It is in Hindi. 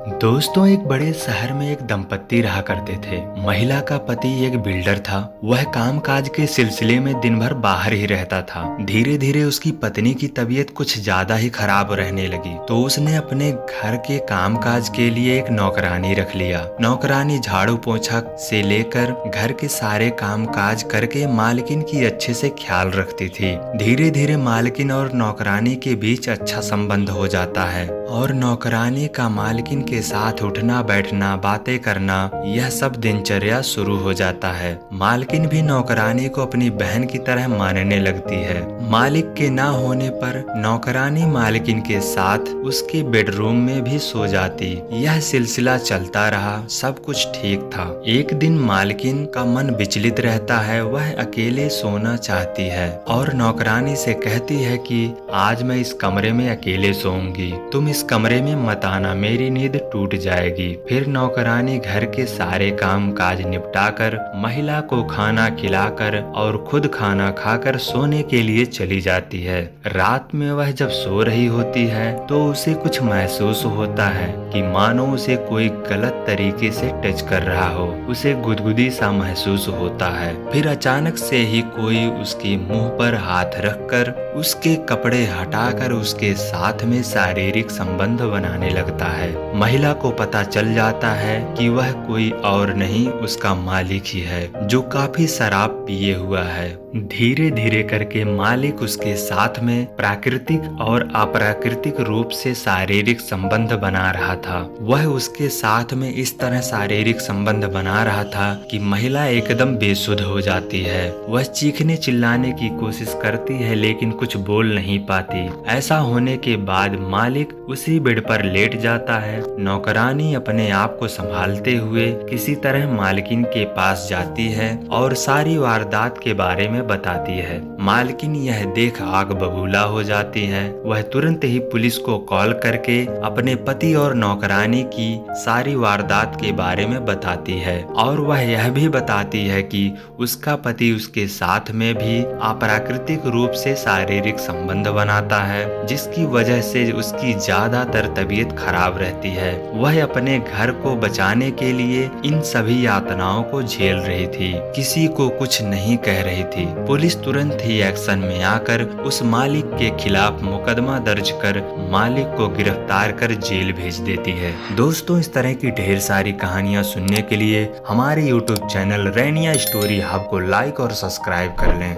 दोस्तों, एक बड़े शहर में एक दंपत्ति रहा करते थे। महिला का पति एक बिल्डर था। वह कामकाज के सिलसिले में दिन भर बाहर ही रहता था। धीरे धीरे उसकी पत्नी की तबीयत कुछ ज्यादा ही खराब रहने लगी, तो उसने अपने घर के कामकाज के लिए एक नौकरानी रख लिया। नौकरानी झाड़ू पोछा से लेकर घर के सारे कामकाज करके मालकिन की अच्छे से ख्याल रखती थी। धीरे धीरे मालकिन और नौकरानी के बीच अच्छा संबंध हो जाता है और नौकरानी का मालकिन के साथ उठना बैठना, बातें करना, यह सब दिनचर्या शुरू हो जाता है। मालकिन भी नौकरानी को अपनी बहन की तरह मानने लगती है। मालिक के ना होने पर नौकरानी मालकिन के साथ उसके बेडरूम में भी सो जाती। यह सिलसिला चलता रहा, सब कुछ ठीक था। एक दिन मालकिन का मन विचलित रहता है। वह अकेले सोना चाहती है और नौकरानी से कहती है कि आज मैं इस कमरे में अकेले सोऊंगी, तुम इस कमरे में मत आना, मेरी नींद टूट जाएगी। फिर नौकरानी घर के सारे काम काज निपटाकर महिला को खाना खिलाकर और खुद खाना खाकर सोने के लिए चली जाती है। रात में वह जब सो रही होती है तो उसे कुछ महसूस होता है कि मानो उसे कोई गलत तरीके से टच कर रहा हो। उसे गुदगुदी सा महसूस होता है। फिर अचानक से ही कोई उसके मुंह पर हाथ रखकर उसके कपड़े हटाकर उसके साथ में शारीरिक संबंध बनाने लगता है। महिला को पता चल जाता है कि वह कोई और नहीं, उसका मालिक ही है, जो काफी शराब पिए हुआ है। धीरे धीरे करके मालिक उसके साथ में प्राकृतिक और अप्राकृतिक रूप से शारीरिक संबंध बना रहा था। वह उसके साथ में इस तरह शारीरिक संबंध बना रहा था कि महिला एकदम बेसुध हो जाती है। वह चीखने चिल्लाने की कोशिश करती है लेकिन कुछ बोल नहीं पाती। ऐसा होने के बाद मालिक उसी बेड पर लेट जाता है। नौकरानी अपने आप को संभालते हुए किसी तरह मालकिन के पास जाती है और सारी वारदात के बारे में बताती है। मालकिन यह देख आग बबूला हो जाती है। वह तुरंत ही पुलिस को कॉल करके अपने पति और नौकरानी की सारी वारदात के बारे में बताती है और वह यह भी बताती है कि उसका पति उसके साथ में भी अप्राकृतिक रूप से शारीरिक संबंध बनाता है, जिसकी वजह से उसकी ज्यादातर तबीयत खराब रहती है। वह अपने घर को बचाने के लिए इन सभी यातनाओं को झेल रही थी, किसी को कुछ नहीं कह रही थी। पुलिस तुरंत ही एक्शन में आकर उस मालिक के खिलाफ मुकदमा दर्ज कर मालिक को गिरफ्तार कर जेल भेज देती है। दोस्तों, इस तरह की ढेर सारी कहानियां सुनने के लिए हमारे YouTube चैनल रैनिया स्टोरी हब को लाइक और सब्सक्राइब कर लें।